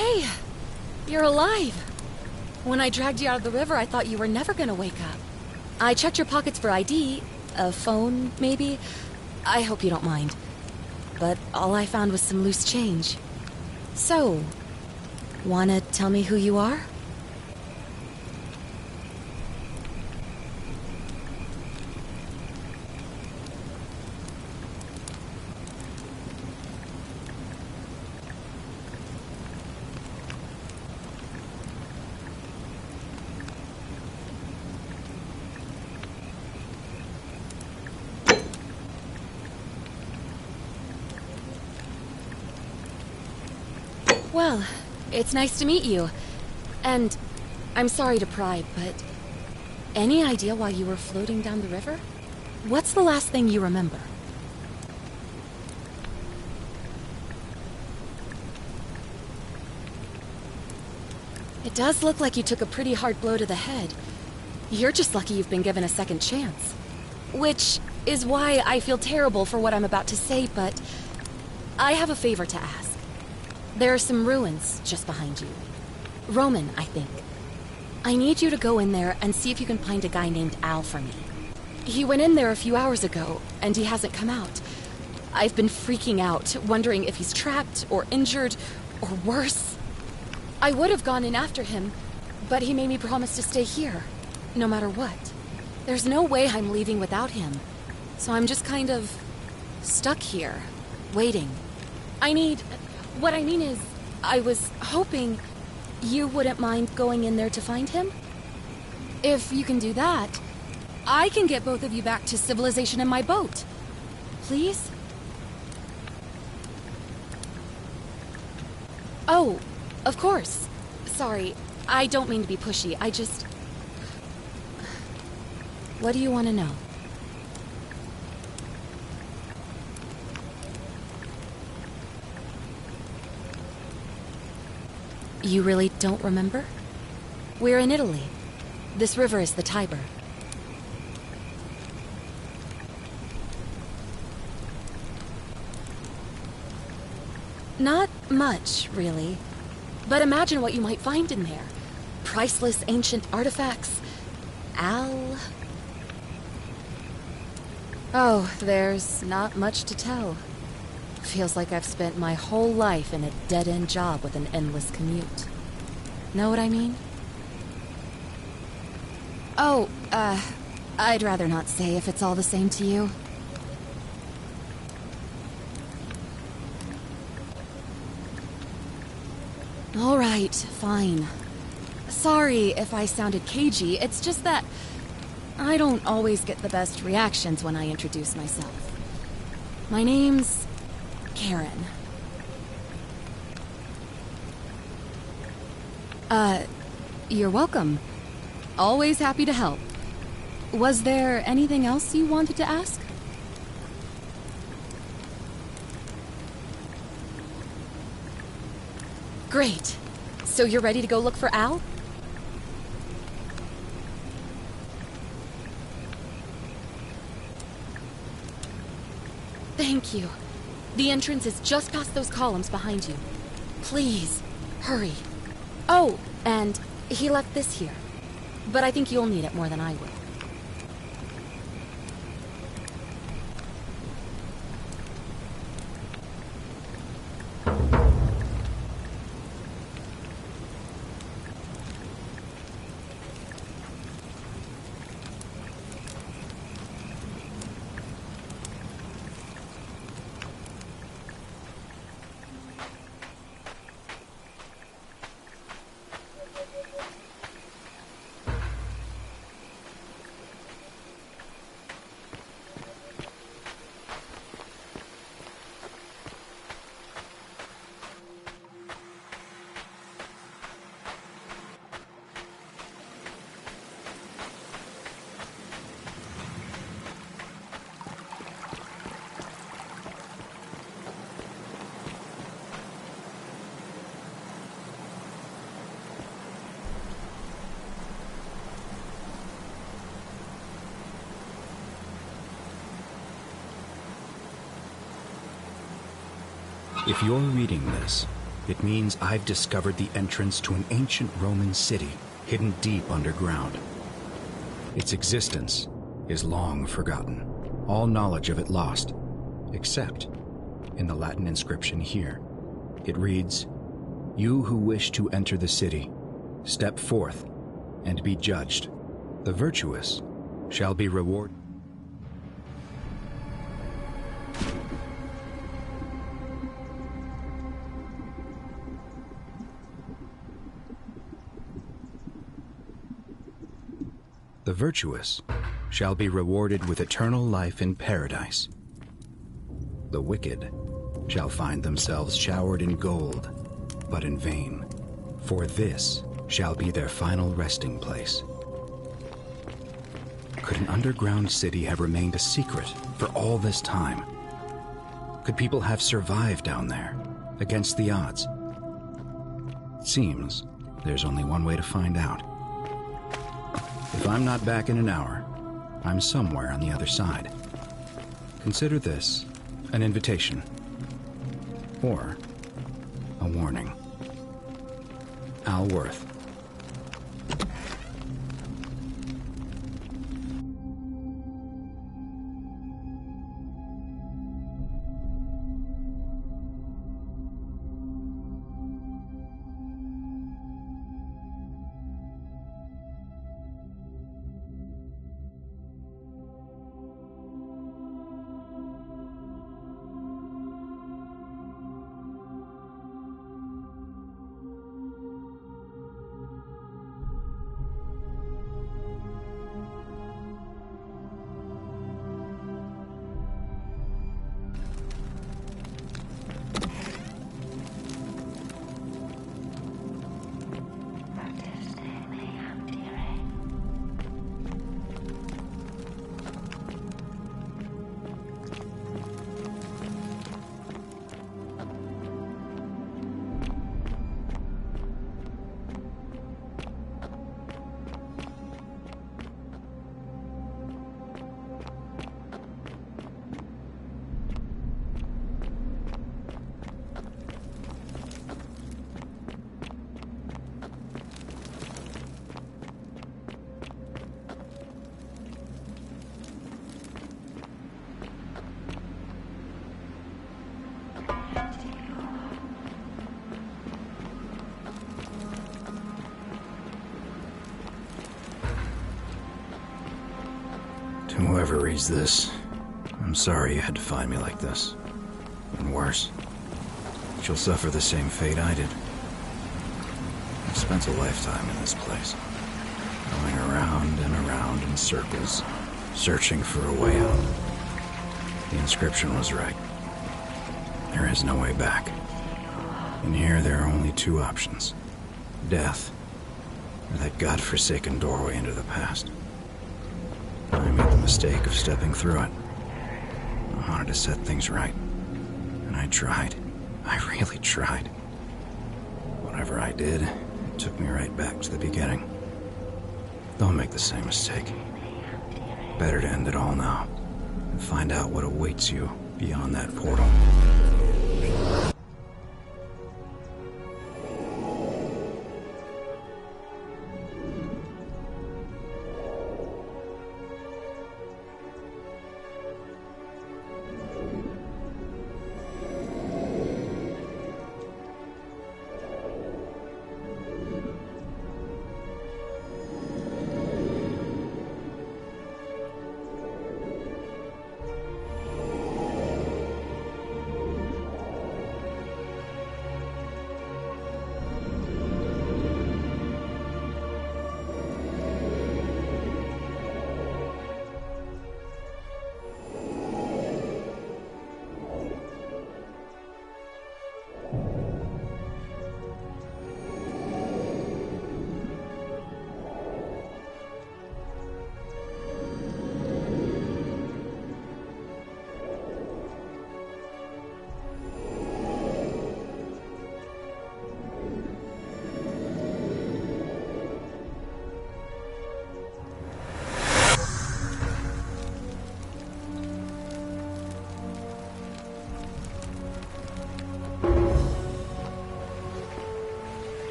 Hey, you're alive. When I dragged you out of the river, I thought you were never gonna wake up. I checked your pockets for ID, a phone, maybe. I hope you don't mind. But all I found was some loose change. So, wanna tell me who you are? Well, it's nice to meet you. And I'm sorry to pry, but any idea why you were floating down the river? What's the last thing you remember? It does look like you took a pretty hard blow to the head. You're just lucky you've been given a second chance. Which is why I feel terrible for what I'm about to say, but I have a favor to ask. There are some ruins just behind you. Roman, I think. I need you to go in there and see if you can find a guy named Al for me. He went in there a few hours ago, and he hasn't come out. I've been freaking out, wondering if he's trapped or injured or worse. I would have gone in after him, but he made me promise to stay here, no matter what. There's no way I'm leaving without him, so I'm just kind of stuck here, waiting. What I mean is, I was hoping you wouldn't mind going in there to find him? If you can do that, I can get both of you back to civilization in my boat. Please? Oh, of course. Sorry, I don't mean to be pushy, I just... What do you want to know? You really don't remember? We're in Italy. This river is the Tiber. Not much, really. But imagine what you might find in there. Priceless ancient artifacts. Al... Oh, there's not much to tell. Feels like I've spent my whole life in a dead-end job with an endless commute. Know what I mean? Oh, I'd rather not say if it's all the same to you. All right, fine. Sorry if I sounded cagey, it's just that I don't always get the best reactions when I introduce myself. My name's Karen. You're welcome. Always happy to help. Was there anything else you wanted to ask? Great. So you're ready to go look for Al? Thank you. The entrance is just past those columns behind you. Please, hurry. Oh, and he left this here. But I think you'll need it more than I will. If you're reading this, It means I've discovered the entrance to an ancient Roman city hidden deep underground. Its existence is long forgotten, all knowledge of it lost, except in the Latin inscription here. It reads, "You who wish to enter the city, step forth and be judged. The virtuous shall be rewarded." The virtuous shall be rewarded with eternal life in paradise. The wicked shall find themselves showered in gold, but in vain, for this shall be their final resting place. Could an underground city have remained a secret for all this time? Could people have survived down there, against the odds? It seems there's only one way to find out. If I'm not back in an hour, I'm somewhere on the other side. Consider this an invitation, or a warning. Al Worth. To whoever reads this, I'm sorry you had to find me like this. And worse, she'll suffer the same fate I did. I've spent a lifetime in this place, going around and around in circles, searching for a way out. The inscription was right. There is no way back. In here, there are only two options: death, or that godforsaken doorway into the past. I made the mistake of stepping through it. I wanted to set things right, and I tried. I really tried. Whatever I did, it took me right back to the beginning. Don't make the same mistake. Better to end it all now, and find out what awaits you beyond that portal.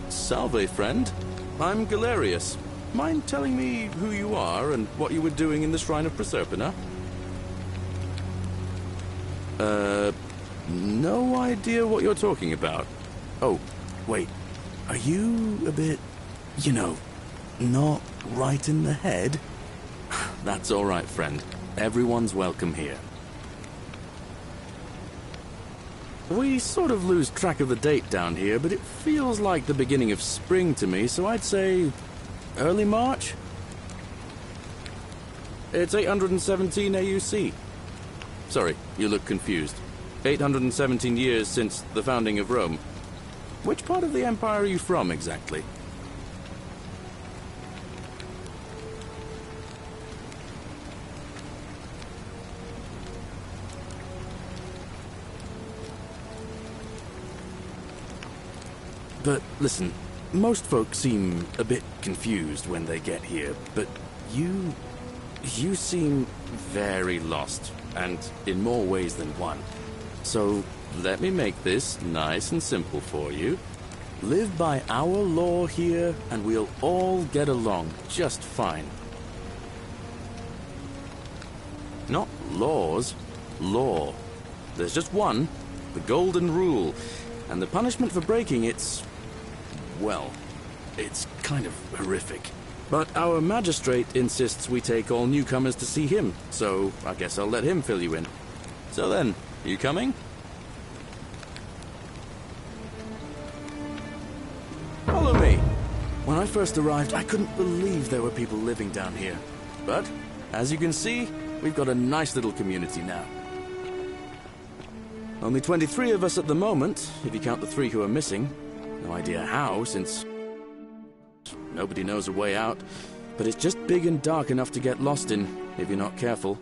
Salve, friend. I'm Galerius. Mind telling me who you are and what you were doing in the Shrine of Proserpina? No idea what you're talking about. Oh, wait. Are you a bit, you know, not right in the head? That's all right, friend. Everyone's welcome here. We sort of lose track of the date down here, but it feels like the beginning of spring to me, so I'd say early March? It's 817 AUC. Sorry, you look confused. 817 years since the founding of Rome. Which part of the Empire are you from, exactly? But listen, most folks seem a bit confused when they get here, but you seem very lost, and in more ways than one. So let me make this nice and simple for you. Live by our law here, and we'll all get along just fine. Not laws, law. There's just one, the golden rule, and the punishment for breaking it's, well, it's kind of horrific. But our magistrate insists we take all newcomers to see him, so I guess I'll let him fill you in. So then, you coming? Follow me. When I first arrived, I couldn't believe there were people living down here. But, as you can see, we've got a nice little community now. Only 23 of us at the moment, if you count the 3 who are missing. No idea how, since nobody knows a way out, but it's just big and dark enough to get lost in, if you're not careful.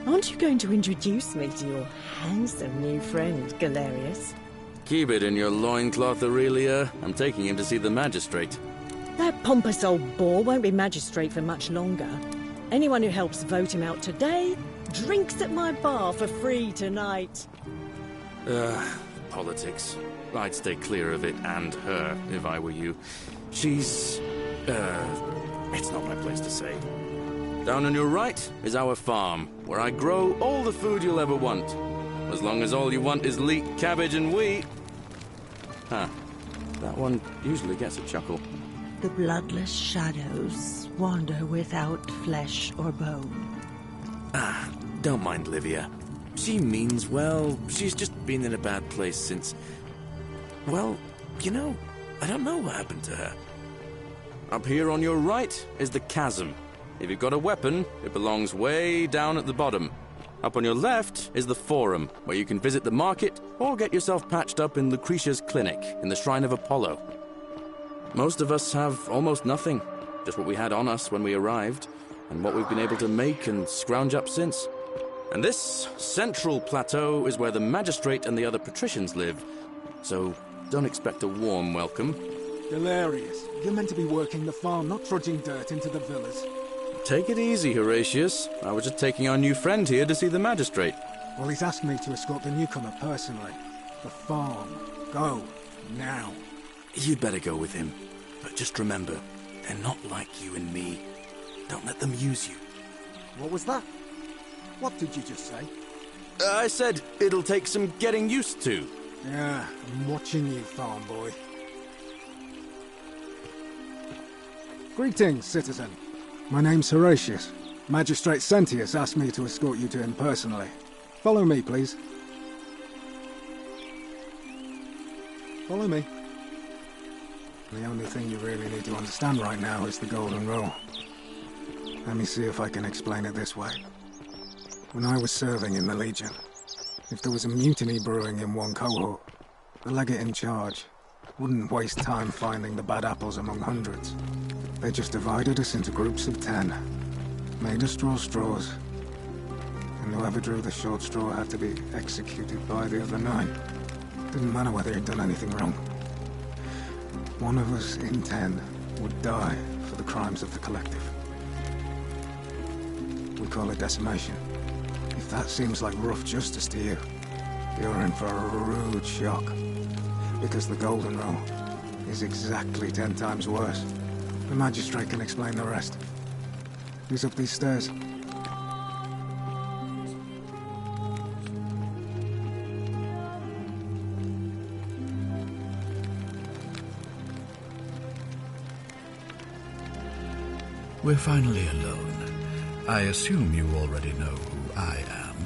Aren't you going to introduce me to your handsome new friend, Galerius? Keep it in your loincloth, Aurelia. I'm taking him to see the magistrate. That pompous old bore won't be magistrate for much longer. Anyone who helps vote him out today drinks at my bar for free tonight. Politics. I'd stay clear of it and her, if I were you. She's... it's not my place to say. Down on your right is our farm, where I grow all the food you'll ever want. As long as all you want is leek, cabbage, and wheat. Huh. That one usually gets a chuckle. The bloodless shadows wander without flesh or bone. Ah, don't mind Livia. She means well. She's just been in a bad place since... Well, you know, I don't know what happened to her. Up here on your right is the chasm. If you've got a weapon, it belongs way down at the bottom. Up on your left is the forum, where you can visit the market or get yourself patched up in Lucretia's clinic in the Shrine of Apollo. Most of us have almost nothing, just what we had on us when we arrived, and what we've been able to make and scrounge up since. And this central plateau is where the magistrate and the other patricians live, so don't expect a warm welcome. Hilarious. You're meant to be working the farm, not trudging dirt into the villas. Take it easy, Horatius. I was just taking our new friend here to see the magistrate. Well, he's asked me to escort the newcomer personally. The farm. Go. Now. You'd better go with him. But just remember, they're not like you and me. Don't let them use you. What was that? What did you just say? I said it'll take some getting used to. Yeah, I'm watching you, farm boy. Greetings, citizen. My name's Horatius. Magistrate Sentius asked me to escort you to him personally. Follow me, please. Follow me. The only thing you really need to understand right now is the golden rule. Let me see if I can explain it this way. When I was serving in the Legion, if there was a mutiny brewing in one cohort, the legate in charge wouldn't waste time finding the bad apples among hundreds. They just divided us into groups of 10, made us draw straws, and whoever drew the short straw had to be executed by the other 9. Didn't matter whether he'd done anything wrong. One of us in 10 would die for the crimes of the collective. We call it decimation. If that seems like rough justice to you, you're in for a rude shock. Because the Golden Rule is exactly 10 times worse. The magistrate can explain the rest. Who's up these stairs? We're finally alone. I assume you already know who I am.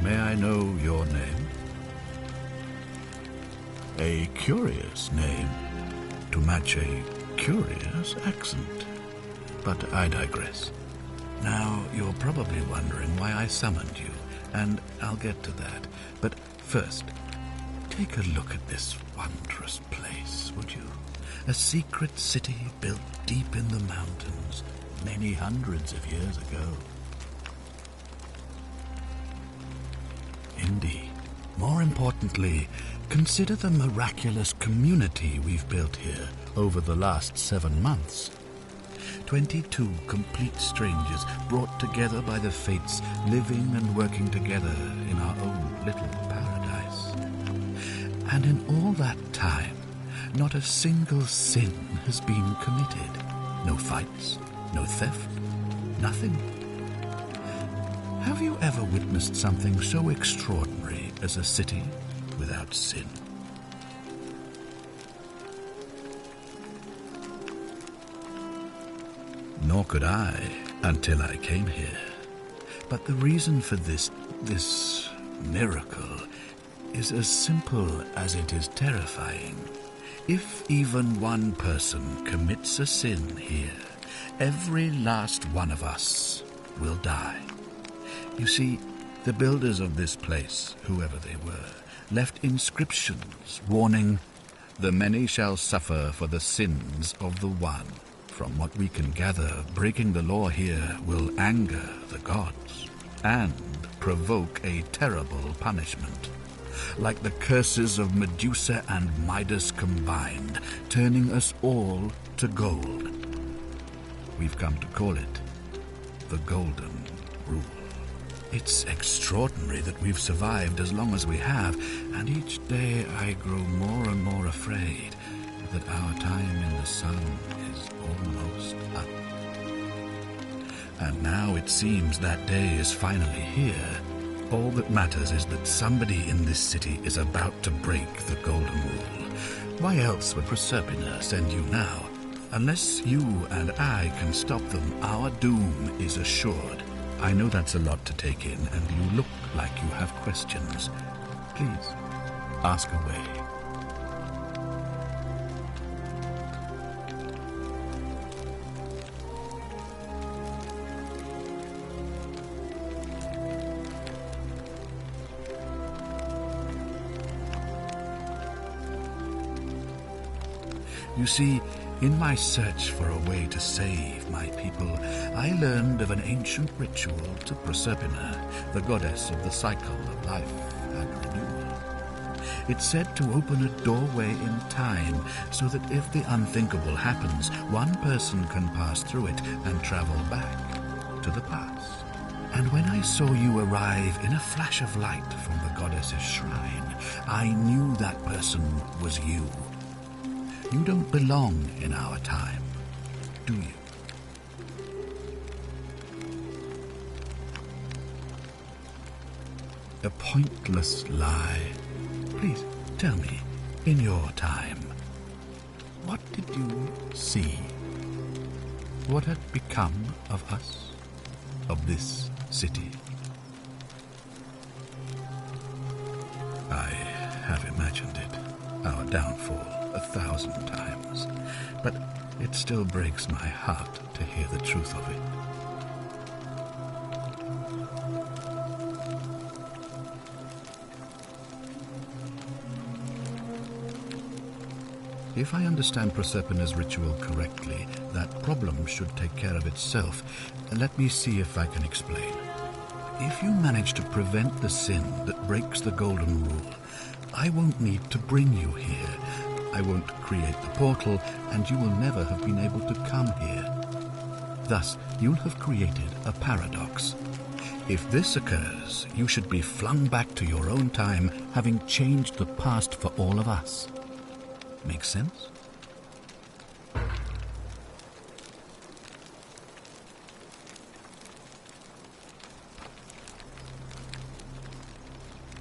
May I know your name? A curious name, to match a curious accent. But I digress. Now, you're probably wondering why I summoned you, and I'll get to that. But first, take a look at this wondrous place, would you? A secret city built deep in the mountains, many hundreds of years ago. Indeed. More importantly, consider the miraculous community we've built here over the last 7 months. 22 complete strangers brought together by the fates, living and working together in our own little paradise. And in all that time, not a single sin has been committed. No fights, no theft, nothing. Have you ever witnessed something so extraordinary as a city without sin? Nor could I until I came here. But the reason for this miracle is as simple as it is terrifying. If even one person commits a sin here, every last one of us will die. You see, the builders of this place, whoever they were, left inscriptions warning, "The many shall suffer for the sins of the one." From what we can gather, breaking the law here will anger the gods and provoke a terrible punishment. Like the curses of Medusa and Midas combined, turning us all to gold. We've come to call it the Golden Rule. It's extraordinary that we've survived as long as we have, and each day I grow more and more afraid that our time in the sun is almost up. And now it seems that day is finally here. All that matters is that somebody in this city is about to break the Golden Rule. Why else would Proserpina send you now? Unless you and I can stop them, our doom is assured. I know that's a lot to take in, and you look like you have questions. Please, ask away. You see, in my search for a way to save my people, I learned of an ancient ritual to Proserpina, the goddess of the cycle of life and renewal. It's said to open a doorway in time, so that if the unthinkable happens, one person can pass through it and travel back to the past. And when I saw you arrive in a flash of light from the goddess's shrine, I knew that person was you. You don't belong in our time, do you? A pointless lie. Please, tell me, in your time, what did you see? What had become of us, of this city? I have imagined it, our downfall, 1,000 times, but it still breaks my heart to hear the truth of it. If I understand Proserpina's ritual correctly, that problem should take care of itself. Let me see if I can explain. If you manage to prevent the sin that breaks the Golden Rule, I won't need to bring you here. I won't create the portal, and you will never have been able to come here. Thus, you'll have created a paradox. If this occurs, you should be flung back to your own time, having changed the past for all of us. Make sense?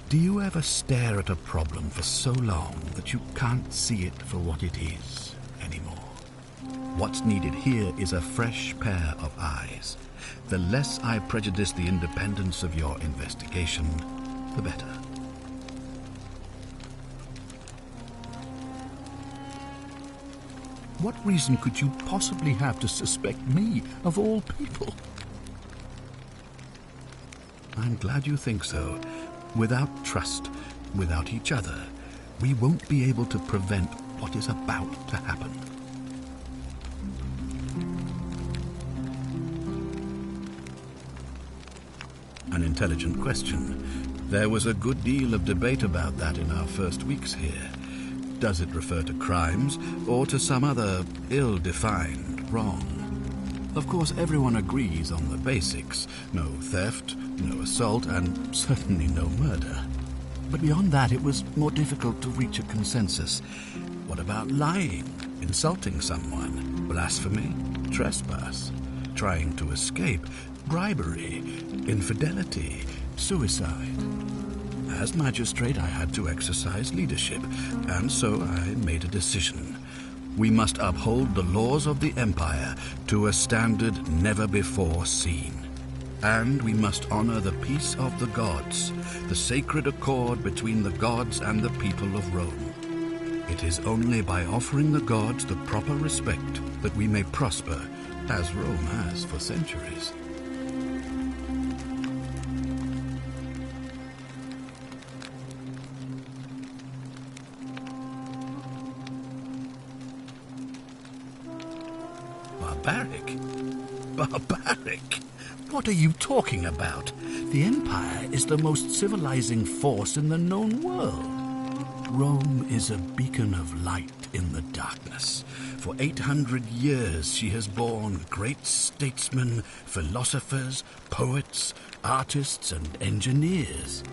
Do you ever stare at a problem for so long that you can't see it for what it is anymore? What's needed here is a fresh pair of eyes. The less I prejudice the independence of your investigation, the better. What reason could you possibly have to suspect me, of all people? I'm glad you think so. Without trust, without each other, we won't be able to prevent what is about to happen. An intelligent question. There was a good deal of debate about that in our first weeks here. Does it refer to crimes or to some other ill-defined wrong? Of course, everyone agrees on the basics. No theft, no assault, and certainly no murder. But beyond that, it was more difficult to reach a consensus. What about lying, insulting someone, blasphemy, trespass, trying to escape, bribery, infidelity, suicide? As magistrate, I had to exercise leadership, and so I made a decision. We must uphold the laws of the Empire to a standard never before seen. And we must honor the peace of the gods, the sacred accord between the gods and the people of Rome. It is only by offering the gods the proper respect that we may prosper, as Rome has for centuries. Barbaric? Barbaric? What are you talking about? The Empire is the most civilizing force in the known world. Rome is a beacon of light in the darkness. For 800 years she has borne great statesmen, philosophers, poets, artists, and engineers.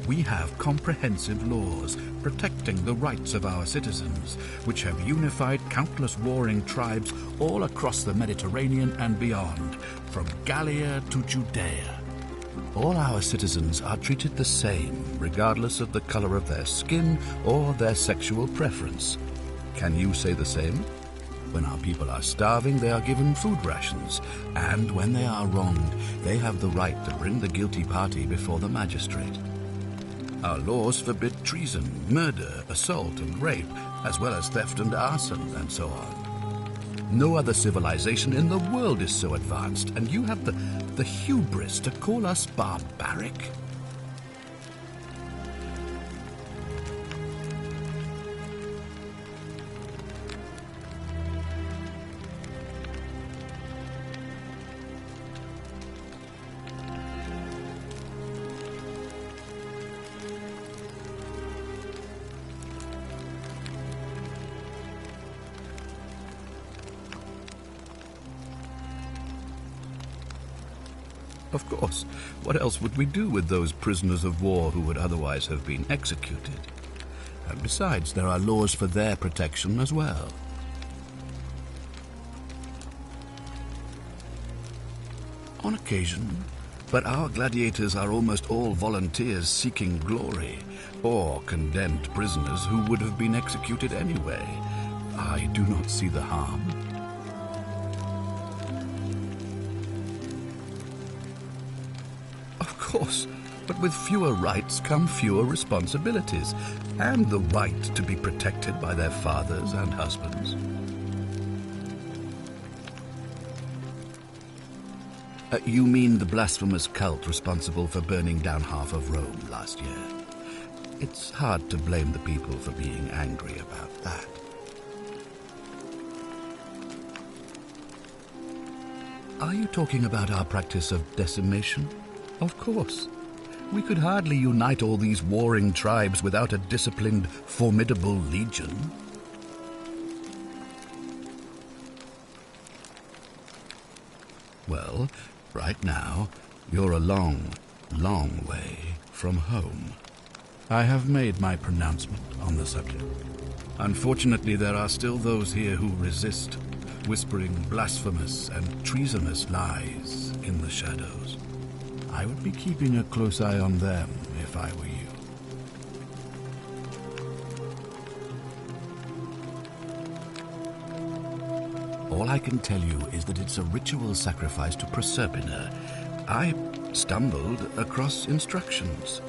We have comprehensive laws protecting the rights of our citizens, which have unified countless warring tribes all across the Mediterranean and beyond, from Gallia to Judea. All our citizens are treated the same, regardless of the color of their skin or their sexual preference. Can you say the same? When our people are starving, they are given food rations, and when they are wronged, they have the right to bring the guilty party before the magistrate. Our laws forbid treason, murder, assault, and rape, as well as theft and arson, and so on. No other civilization in the world is so advanced, and you have the hubris to call us barbaric? Of course. What else would we do with those prisoners of war who would otherwise have been executed? And besides, there are laws for their protection as well. On occasion, but our gladiators are almost all volunteers seeking glory, or condemned prisoners who would have been executed anyway. I do not see the harm. Of course, but with fewer rights come fewer responsibilities, and the right to be protected by their fathers and husbands. You mean the blasphemous cult responsible for burning down half of Rome last year? It's hard to blame the people for being angry about that. Are you talking about our practice of decimation? Of course. We could hardly unite all these warring tribes without a disciplined, formidable legion. Well, right now, you're a long, long way from home. I have made my pronouncement on the subject. Unfortunately, there are still those here who resist, whispering blasphemous and treasonous lies in the shadows. I would be keeping a close eye on them if I were you. All I can tell you is that it's a ritual sacrifice to Proserpina. I stumbled across instructions.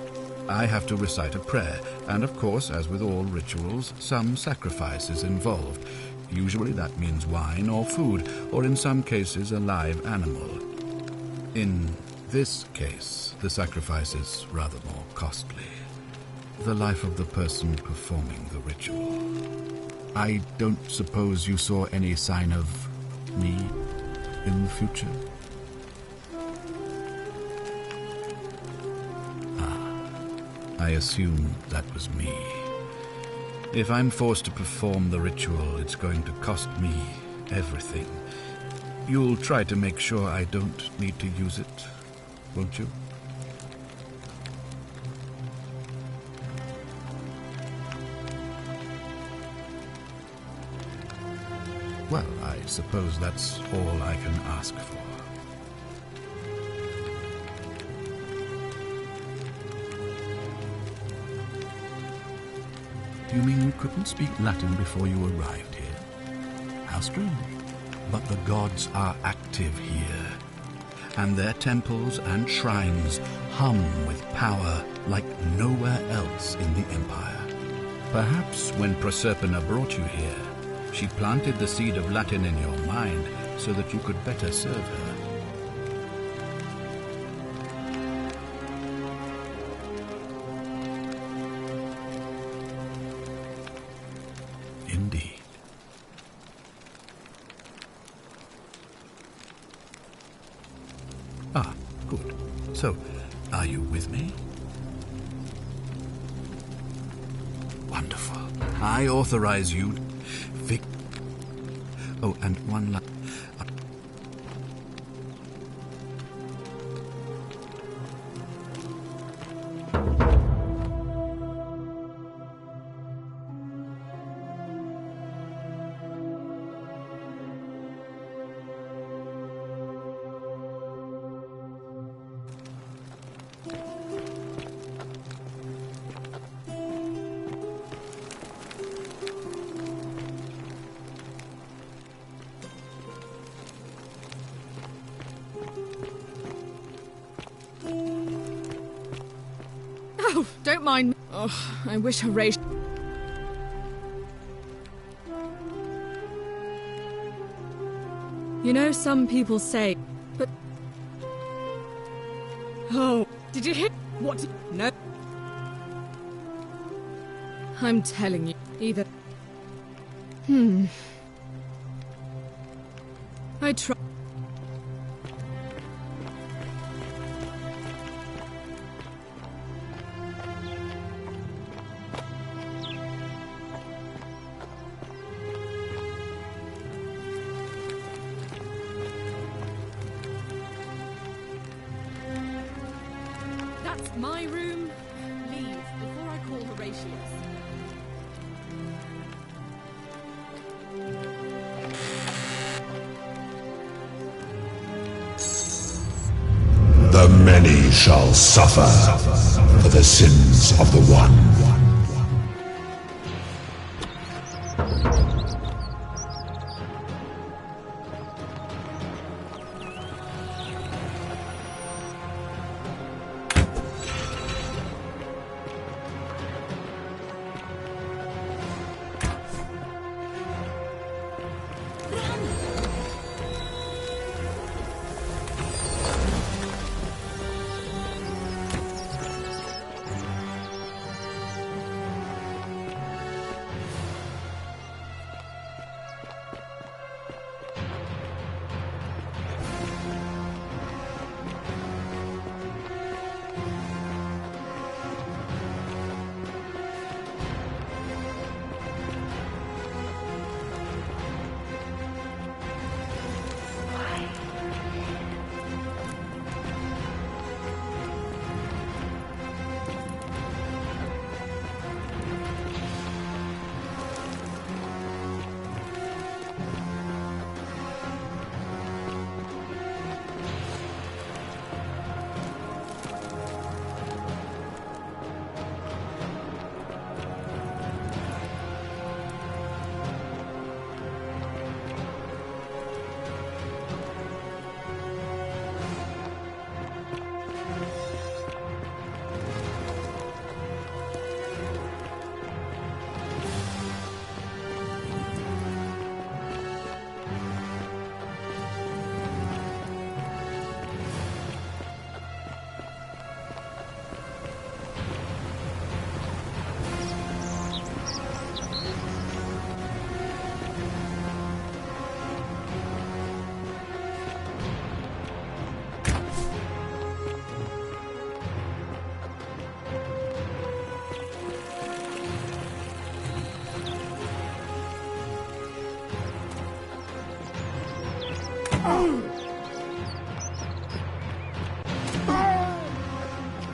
I have to recite a prayer, and of course, as with all rituals, some sacrifice is involved. Usually that means wine or food, or in some cases a live animal. In this case, the sacrifice is rather more costly. The life of the person performing the ritual. I don't suppose you saw any sign of me in the future? I assume that was me. If I'm forced to perform the ritual, it's going to cost me everything. You'll try to make sure I don't need to use it, won't you? Well, I suppose that's all I can ask for. You mean you couldn't speak Latin before you arrived here? How strange. But the gods are active here, and their temples and shrines hum with power like nowhere else in the Empire. Perhaps when Proserpina brought you here, she planted the seed of Latin in your mind so that you could better serve her. Indeed. Ah, good. So, are you with me? Wonderful. I authorize you... Oh, and one last... Oh, don't mind me. Oh, I wish Horatio... You know, some people say, but... Oh, did you hear? What? No. I'm telling you, either... I try... That's my room. Leave before I call Horatius. The many shall suffer for the sins of the one.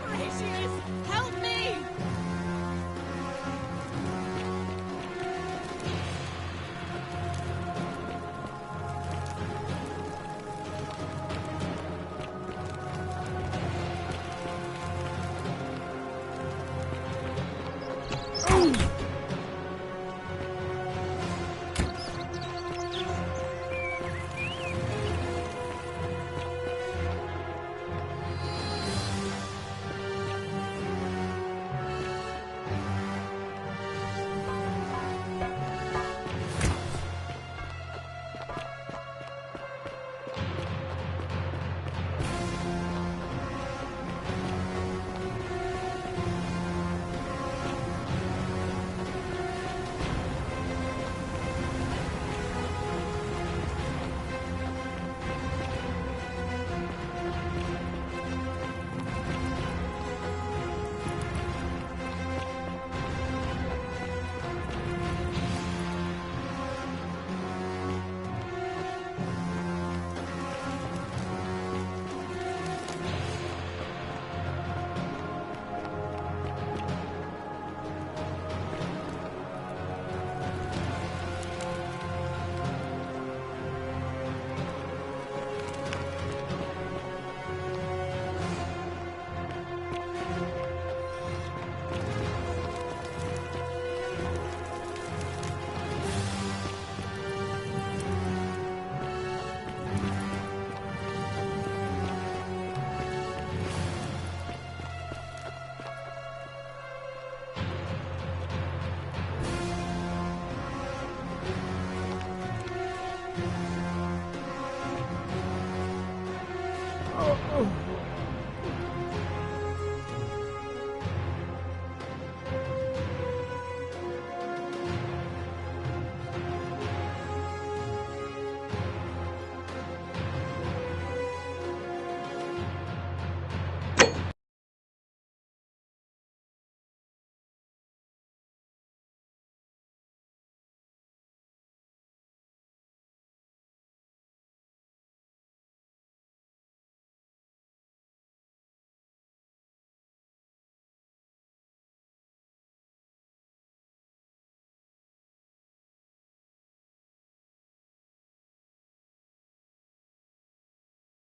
Gracious, help me! Oh.